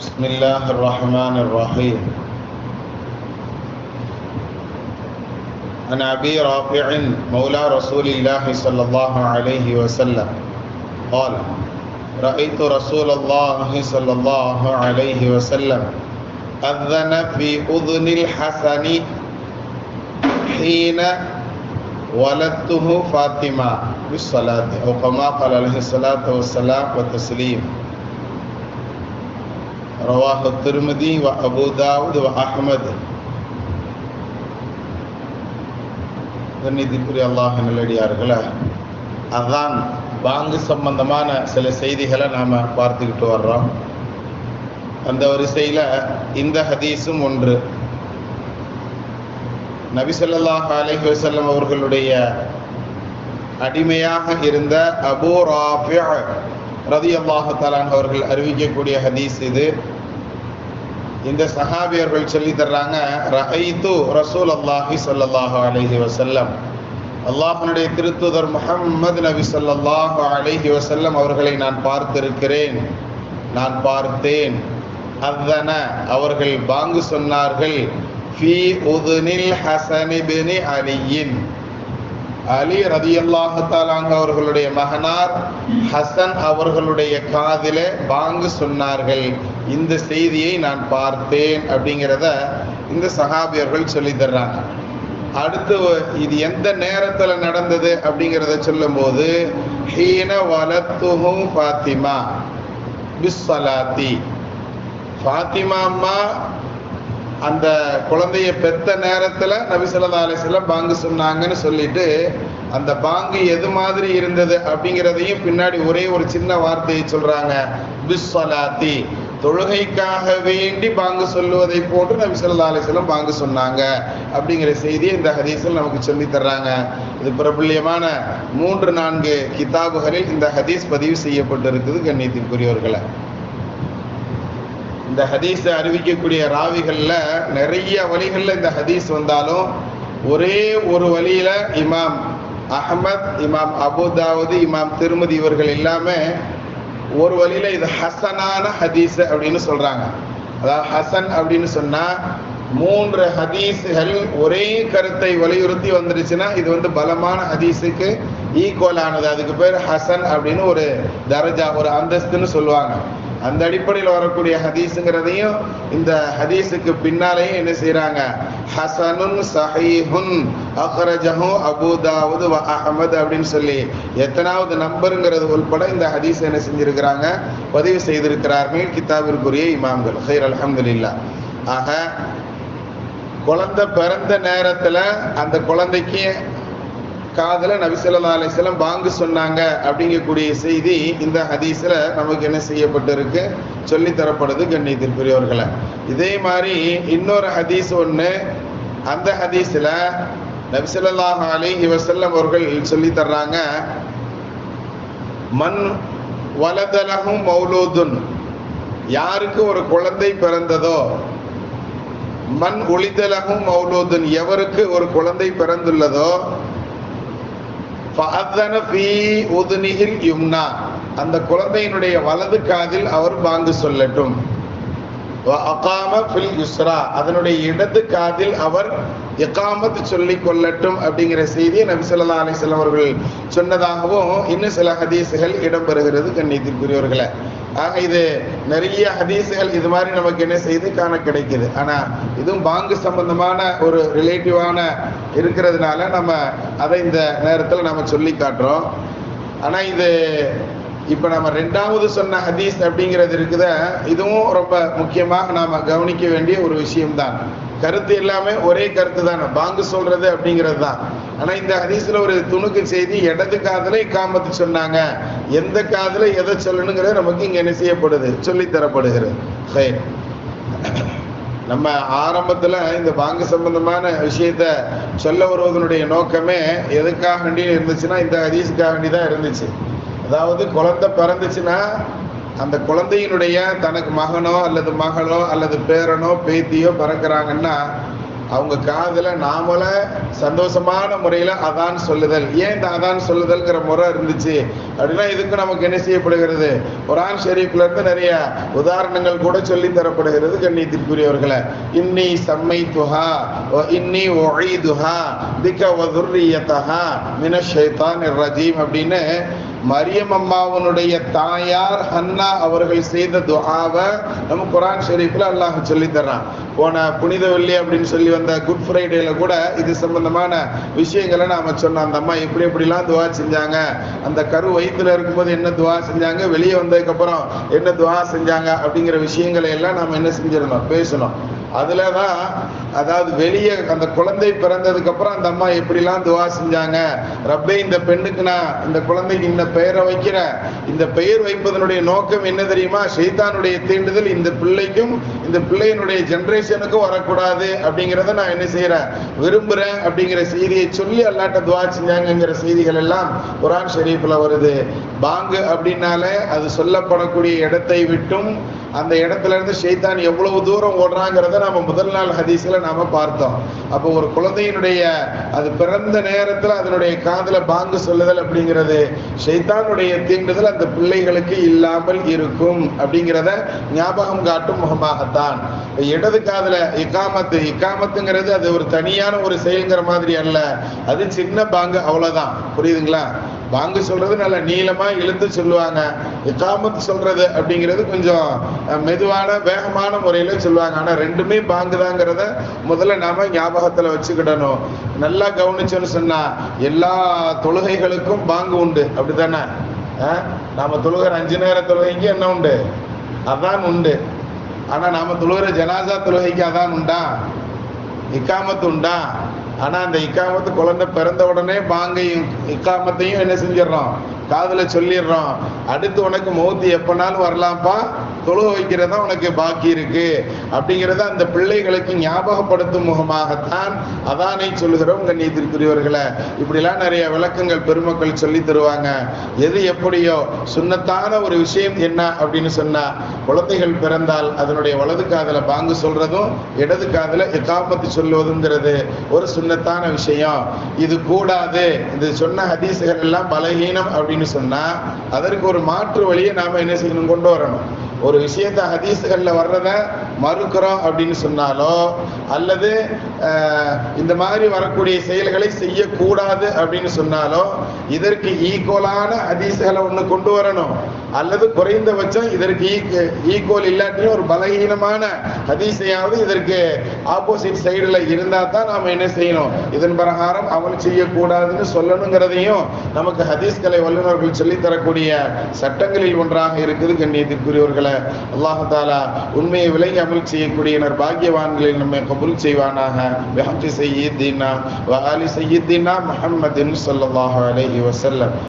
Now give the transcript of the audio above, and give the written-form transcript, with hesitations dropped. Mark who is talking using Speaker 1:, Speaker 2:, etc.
Speaker 1: بسم الله الرحمن الرحيم. عن أبي رافع مولى رسول الله صلى الله عليه وسلم قال: رأيت رسول الله صلى الله عليه وسلم أذن في أذن الحسن حين ولدته فاطمة بالصلاة أو كما قال عليه الصلاة والسلام والتسليم. رواه الترمذي وأبو داود وأحمد. கண்ணியத்திற்குரிய அல்லாஹ் நல்லடியார்களே, அதான் பாங்கு சம்பந்தமான சில செய்திகளை நாம் பார்த்துக்கிட்டு வர்றோம். அந்த வரிசையில் இந்த ஹதீஸும் ஒன்று. நபி ஸல்லல்லாஹு அலைஹி வஸல்லம் அவர்களுடைய அடிமையாக இருந்த அபூ ராஃபி' ரலியல்லாஹு தஆலா அவர்கள் அறிவிக்கக்கூடிய ஹதீஸ் இது. இந்த சஹாபியர்கள் சொல்லி தர்றாங்க, ரஅய்து ரசூலல்லாஹி ஸல்லல்லாஹு அலைஹி வஸல்லம், அல்லாஹ்வுடைய திருத்தூதர் முஹம்மது நபி ஸல்லல்லாஹு அலைஹி வஸல்லம் அவர்களை நான் பார்த்திருக்கிறேன், நான் பார்த்தேன். அஸ்ஸன அவர்கள் பாங்கு சொன்னார்கள், ஃபீ உதுனில் ஹஸன் இப்னு அலியின், அலி ரலியல்லாஹு தஆலா அவர்களுடைய மகனார் ஹசன் அவர்களுடைய காதிலே பாங்கு சொன்னார்கள். இந்த செய்தியை நான் பார்த்தேன் அப்படிங்கிறத இந்த சஹாபியர்கள் சொல்லி தர்றாங்க. அடுத்து இது எந்த நேரத்தில் நடந்தது அப்படிங்கிறத சொல்லும் போது, ஹீன வலத்துஹு ஃபாத்திமா பிஸ்ஸலாத்தி, ஃபாத்திமா அம்மா அந்த குழந்தைய பெத்த நேரத்தில் நபி ஸல்லல்லாஹு அலைஹி வஸல்லம் பாங்கு சொன்னாங்கன்னு சொல்லிட்டு, அந்த பாங்கு எது மாதிரி இருந்தது அப்படிங்கிறதையும் பின்னாடி ஒரே ஒரு சின்ன வார்த்தையை சொல்றாங்க, பிஸ்ஸலாத்தி, தொழுகைக்காக வேண்டி பாங்கு சொல்லுவதை போன்று நபி ஸல்லல்லாஹு அலைஹி வஸல்லம் பாங்கு சொன்னாங்க அப்படிங்கிற செய்தியை இந்த ஹதீஸில் நமக்கு சொல்லி தர்றாங்க. இது பிரபல்யமான 3-4 கிதாபுகளில் இந்த ஹதீஸ் பதிவு செய்யப்பட்டிருக்குது. கண்ணியத்திற்குரியவர்களை, இந்த ஹதீஸை அறிவிக்கக்கூடிய ராவிகளில் நிறைய வழிகளில் இந்த ஹதீஸ் வந்தாலும், ஒரே ஒரு வழியில இமாம் அஹ்மத், இமாம் அபூ தாவூத், இமாம் திருமதி இவர்கள் எல்லாமே ஒரு வழியில இது ஹசனான ஹதீஸ் அப்படின்னு சொல்றாங்க. அதாவது ஹசன் அப்படின்னு சொன்னா 3 ஹதீஸுகள் ஒரே கருத்தை வலியுறுத்தி வந்துருச்சுன்னா இது பலமான ஹதீஸுக்கு ஈக்குவலானது. அதுக்கு பேர் ஹசன் அப்படின்னு ஒரு தரஜா, ஒரு அந்தஸ்துன்னு சொல்லுவாங்க. அந்த அடிப்படையில் வரக்கூடிய ஹதீஸுங்கிறதையும் இந்த ஹதீஸுக்கு பின்னாலேயும் என்ன செய்யறாங்க, ஹசனுன் சஹீஹுன் அக்ரஜஹு அபூ தாவூத் வ அஹ்மத் அப்படின்னு சொல்லி எத்தனாவது நம்பருங்கிறது உள்பட இந்த ஹதீஸ் என்ன செஞ்சிருக்கிறாங்க, பதிவு செய்திருக்கிறார்கள் கிதாபிற்குரிய இமாம்கள். ஹைர், அல்ஹம்துலில்லாஹ். ஆக குழந்தை பிறந்த நேரத்துல அந்த குழந்தைக்கு காதல நபி ஸல்லல்லாஹு அலைஹி வஸல்லம் பாங்கு சொன்னாங்க அப்படிங்கக்கூடிய செய்தி இந்த ஹதீஸ்ல நமக்கு என்ன செய்யப்பட்டிருக்கு, சொல்லி தரப்படுது. கண்ணியத்திற்குரியவர்களை, இதே மாதிரி இன்னொரு ஹதீஸ் ஒன்று. அந்த ஹதீஸ்ல நபி ஸல்லல்லாஹு அலைஹி வஸல்லம் அவர்கள் சொல்லி தர்றாங்க, மன் வலதலஹு மௌலூதுன், யாருக்கு ஒரு குழந்தை பிறந்ததோ, மன் உலிதலஹு மௌலூதுன், எவருக்கு ஒரு குழந்தை பிறந்துள்ளதோ, ஃபஅذன ஃபீ உதுனிஹில் யும்னா, அந்த குழந்தையினுடைய வலது காதில் அவர் பாங்கு சொல்லட்டும். வ அகாம ஃபில் யுஸ்ரா, அதனுடைய இடது காதில் அவர் இகாமத் சொல்லி கொள்ளட்டும் அப்படிங்கிற செய்தியை நபி ஸல்லல்லாஹு அலைஹி வஸல்லம் அவர்கள் சொன்னதாகவும் இன்னும் சில ஹதீஸுகள் இடம்பெறுகிறது. கண்ணியத்திற்குரியவர்களை, ஆக இது நிறைய ஹதீஸுகள் இது மாதிரி நமக்கு என்ன செய்து காண கிடைக்குது. ஆனால் இதுவும் பாங்கு சம்பந்தமான ஒரு ரிலேட்டிவான இருக்கிறதுனால நம்ம அதை இந்த நேரத்தில் நம்ம சொல்லி காட்டுறோம். ஆனால் இது இப்போ நம்ம 2வது சொன்ன ஹதீஸ் அப்படிங்கிறது இருக்குத, இதுவும் ரொம்ப முக்கியமாக நாம் கவனிக்க வேண்டிய ஒரு விஷயம்தான். கருத்து எல்லாமே ஒரே கருத்து தானே, பாங்கு சொல்றது அப்படிங்கிறது தான். ஆனால் இந்த ஹதீஸ்ல ஒரு துணுக்கு செய்தி, இடது காதுல இகாமத்து சொன்னாங்க, எந்த காதுல எதை சொல்லணுங்கிறது நமக்கு இங்க என்ன செய்யப்படுது, சொல்லி தரப்படுகிறது. ஹைர், நம்ம ஆரம்பத்தில் இந்த பாங்கு சம்பந்தமான விஷயத்த சொல்ல வருவதனுடைய நோக்கமே எதுக்காக வேண்டி இருந்துச்சுன்னா, இந்த ஹதீஸுக்காக வேண்டி தான் இருந்துச்சு. அதாவது குழந்தை பிறந்துச்சுன்னா அந்த குழந்தையினுடைய தனக்கு மகனோ அல்லது மகளோ அல்லது பேரனோ பேத்தியோ பிறக்கிறாங்கன்னா அவங்க காதுல நாமள சந்தோஷமான முறையில அதான் சொல்லுதல். ஏன் இந்த அதான் சொல்லுதல்ங்கிற முறை இருந்துச்சு அப்படின்னா இதுக்கு நமக்கு என்ன செய்யப்படுகிறது, குர்ஆன் ஷரீஃப்ல இருந்து நிறைய உதாரணங்கள் கூட சொல்லி தரப்படுகிறது. கண்ணியத்திற்குரியவர்களே, இன்னி சம்மைதுஹா வ இன்னி உஈதுஹா பிக வ ذُرِّيَّتَهَا மினஷ் ஷைத்தானிர் ரஜீம் அப்படின்னு மரியம் அம்மாவனுடைய தாயார் ஹன்னா அவர்கள் செய்த துஆவை நம்ம குர்ஆன் ஷரீஃப்ல அல்லாஹ் சொல்லி தர்றான். போன புனித வெள்ளி அப்படின்னு சொல்லி வந்த குட் ஃப்ரைடேல கூட இது சம்பந்தமான விஷயங்களை நாம சொன்னோம். அந்த அம்மா எப்படி எப்படிலாம் துஆ செஞ்சாங்க, அந்த கரு வயிற்றுல இருக்கும்போது என்ன துஆ செஞ்சாங்க, வெளியே வந்ததுக்கு அப்புறம் என்ன துஆ செஞ்சாங்க அப்படிங்கிற விஷயங்களை எல்லாம் நாம என்ன செஞ்சிருந்தோம், பேசணும். அதுலதான் அதாவது வெளியே அந்த குழந்தை பிறந்ததுக்கு அப்புறம் அந்த அம்மா எப்படிலாம் துஆ செஞ்சாங்க, ரப்பே இந்த பெண்ணுக்கு நான் இந்த குழந்தைக்கு இந்த பெயரை வைக்கிறேன், இந்த பெயர் வைப்பதனுடைய நோக்கம் என்ன தெரியுமா, ஷைத்தானுடைய தீண்டுதல் இந்த பிள்ளைக்கும் இந்த பிள்ளையினுடைய ஜெனரேஷனுக்கும் வரக்கூடாது அப்படிங்கிறத நான் என்ன செய்யறேன், விரும்புறேன் அப்படிங்கிற செய்தியை சொல்லி அல்லாஹ்ட்ட துஆ செஞ்சாங்கிற செய்திகள் எல்லாம் குர்ஆன் ஷரீஃப்ல வருது. பாங்கு அப்படின்னாலே அது சொல்லப்படக்கூடிய இடத்தை விட்டும் அந்த இடத்துல இருந்து ஷைத்தான் எவ்வளவு தூரம் ஓடுறாங்கிறத நாம முதல் நாள் ஹதீஸ்ல நாம பார்த்தோம். அப்போ ஒரு குழந்தையினுடைய அது பிறந்த நேரத்துல அதனுடைய காதுல பாங்கு சொல்லுதல் அப்படிங்கிறது ஷைத்தானுடைய தீண்டுதல் அந்த பிள்ளைகளுக்கு இல்லாமல் இருக்கும் அப்படிங்கிறத ஞாபகம் காட்டும் முகமாகத்தான். இடது காதுல இக்காமத்துங்கிறது அது ஒரு தனியான ஒரு செயல்ங்கிற மாதிரி அல்ல, அது சின்ன பாங்கு, அவ்வளவுதான். புரியுதுங்களா? பாங்கு சொல்றது நல்ல நீளமா இழுத்து சொல்லுவாங்க, இக்காமத்து சொல்றது அப்படிங்கிறது கொஞ்சம் மெதுவான வேகமான முறையில சொல்லுவாங்க. ஆனா ரெண்டுமே பாங்கு தாங்கிறத முதல்ல நாம ஞாபகத்துல வச்சுக்கிடணும். நல்லா கவனிச்சோன்னு சொன்னா எல்லா தொழுகைகளுக்கும் பாங்கு உண்டு, அப்படித்தானே? நாம தொழுகிற 5 நேர தொழுகைக்கு என்ன உண்டு, அதான் உண்டு. ஆனா நாம தொழுகிற ஜனாசா தொழுகைக்கு அதான் உண்டா, இக்காமத்து உண்டா? ஆனா அந்த இக்காமத்து குழந்தை பிறந்த உடனே பாங்கையும் இக்காமத்தையும் என்ன செஞ்சிடறோம், காதுல சொல்லிடுறோம். அடுத்து உனக்கு மௌத்து எப்பனாலும் வரலாம்ப்பா, தொழு வைக்கிறதா உனக்கு பாக்கி இருக்கு அப்படிங்கிறத அந்த பிள்ளைகளுக்கு ஞாபகப்படுத்தும் முகமாகத்தான் அதானை சொல்லுகிறோம். கண்ணியத்திற்குரியவர்களே, இப்படிலாம் நிறைய விளக்கங்கள் பெருமக்கள் சொல்லி தருவாங்க. எது எப்படியோ சுன்னத்தான ஒரு விஷயம் என்ன அப்படின்னு சொன்னா, குழந்தைகள் பிறந்தால் அதனுடைய வலது காதுல பாங்கு சொல்றதும் இடது காதுல இகாமத்து சொல்லுவதுங்கிறது ஒரு சுன்னத்தான விஷயம். இது கூடாது, இது சொன்ன ஹதீசுகள் எல்லாம் பலகீனம் அப்படின்னு சொன்னா அதற்கு ஒரு மாற்று வழியை நாம என்ன செய்யணும், கொண்டு வரணும். ஒரு விஷயத்த ஹதீஸ்கள்ல வர்றத மறுக்கிறோம் அப்படின்னு சொன்னாலோ அல்லது இந்த மாதிரி வரக்கூடிய செயல்களை செய்யக்கூடாது அப்படின்னு சொன்னாலோ இதற்கு ஈக்குவலான ஹதீஸ்களை ஒண்ணு கொண்டு வரணும். அல்லது குறைந்தபட்சம் இதற்கு ஈக்குவல் இல்லாட்டியும் ஒரு பலகீனமான ஹதீஸையாவது இதற்கு ஆப்போசிட் சைடுல இருந்தா தான் நாம என்ன செய்யணும், இதன் பிரகாரம் அமல் செய்யக்கூடாதுன்னு சொல்லணுங்கிறதையும் நமக்கு ஹதீஸ்களை வல்லுநர்கள் சொல்லி தரக்கூடிய சட்டங்களில் ஒன்றாக இருக்குது. கண்ணியத்திற்குரியவர்களை, அல்லாஹ் தஆலா உண்மையை விளங்கி அமல் செய்யக்கூடிய பாக்கியவான்களில் நம்மை கபூல் செய்வானாக. பிஹம்தி சய்யிதினா வ ஆலி சய்யிதினா முஹம்மதின் ஸல்லல்லாஹு அலைஹி வஸல்லம்.